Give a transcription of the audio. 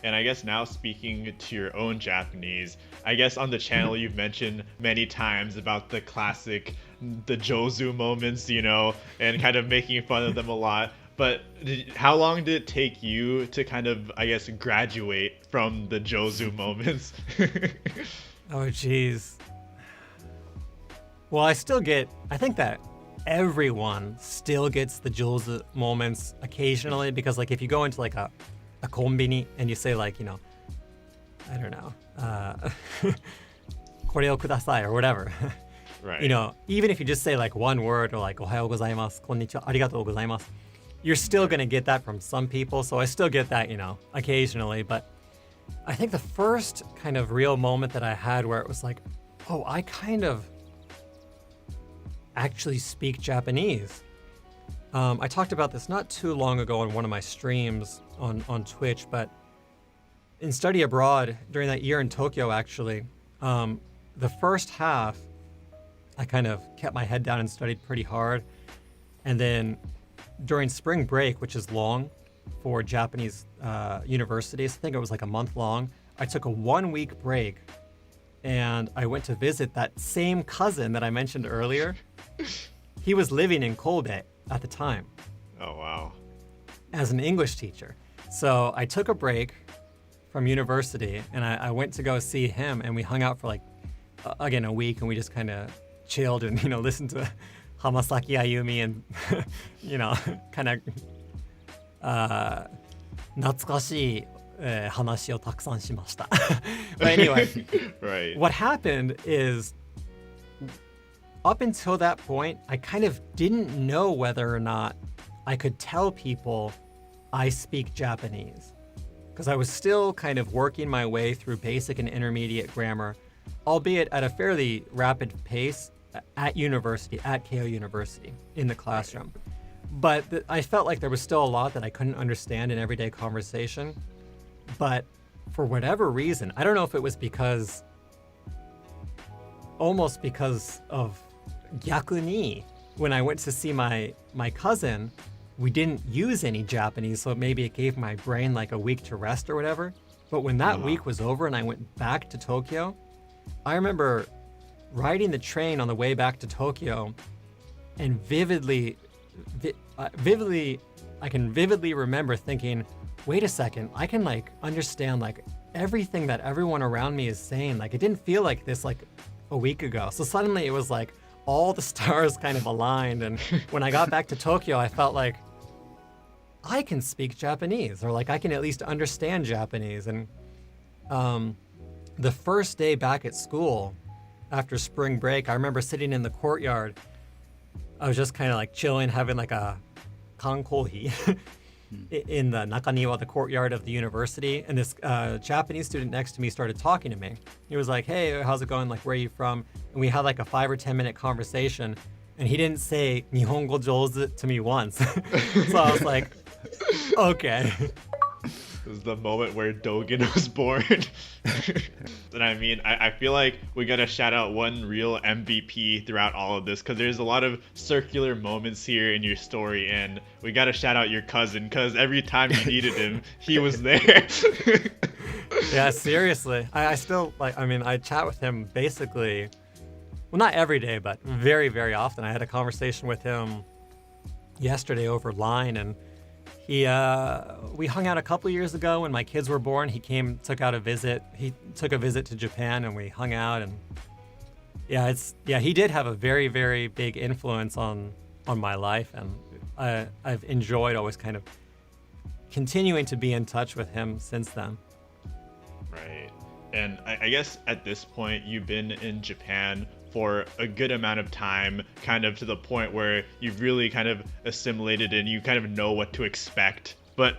And I guess now speaking to your own Japanese, I guess on the channel you've mentioned many times about the classic, the Jouzu moments, and kind of making fun of them a lot. But how long did it take you to kind of, I guess, graduate from the Jouzu moments? Oh, geez. Well, I think that everyone still gets the Jules moments occasionally because, like, if you go into, like, a konbini and you say, like, I don't know, koreo kudasai or whatever, Right. even if you just say, like, one word or, like, ohayou gozaimasu, konnichiwa, arigatou gozaimasu, you're still going to get that from some people. So I still get that, occasionally. But I think the first kind of real moment that I had where it was like, oh, I kind of actually speak Japanese. I talked about this not too long ago on one of my streams on Twitch, but in study abroad during that year in Tokyo, actually, the first half, I kind of kept my head down and studied pretty hard. And then during spring break, which is long for Japanese universities, I think it was like a month long, I took a 1 week break and I went to visit that same cousin that I mentioned earlier. He was living in Kobe at the time. Oh, wow. As an English teacher. So I took a break from university and I went to go see him, and we hung out for like, again, a week, and we just kind of chilled and, listened to Hamasaki Ayumi and, kind of 懐かしい話をたくさんしました。But anyway, Right. what happened is, up until that point, I kind of didn't know whether or not I could tell people I speak Japanese, because I was still kind of working my way through basic and intermediate grammar, albeit at a fairly rapid pace at university, at Keio University, in the classroom. But I felt like there was still a lot that I couldn't understand in everyday conversation. But for whatever reason, I don't know if it was almost because of gyaku ni, when I went to see my cousin, we didn't use any Japanese, so maybe it gave my brain like a week to rest or whatever. But when that week was over and I went back to Tokyo, I remember riding the train on the way back to Tokyo and I can vividly remember thinking, wait a second, I can like understand like everything that everyone around me is saying. Like, it didn't feel like this like a week ago. So suddenly it was like all the stars kind of aligned. And when I got back to Tokyo, I felt like I can speak Japanese, or like I can at least understand Japanese. And the first day back at school after spring break, I remember sitting in the courtyard. I was just kind of like chilling, having like a kankohi in the nakaniwa, the courtyard of the university. And this Japanese student next to me started talking to me. He was like, hey, how's it going? Like, where are you from? And we had like a 5 or 10 minute conversation. And he didn't say Nihongo Jouzu to me once. So I was like, okay. It was the moment where Dogen was born. And I mean, I feel like we gotta shout out one real MVP throughout all of this, because there's a lot of circular moments here in your story, and we gotta shout out your cousin, because every time you needed him, he was there. Yeah, seriously. I still, like, I mean, I chat with him basically, well, not every day, but very, very often. I had a conversation with him yesterday over Line, and we hung out a couple years ago when my kids were born. He took a visit to Japan, and we hung out. And he did have a very, very big influence on my life, and I've enjoyed always kind of continuing to be in touch with him since then. Right. And I guess at this point, you've been in Japan for a good amount of time, kind of to the point where you've really kind of assimilated and you kind of know what to expect. But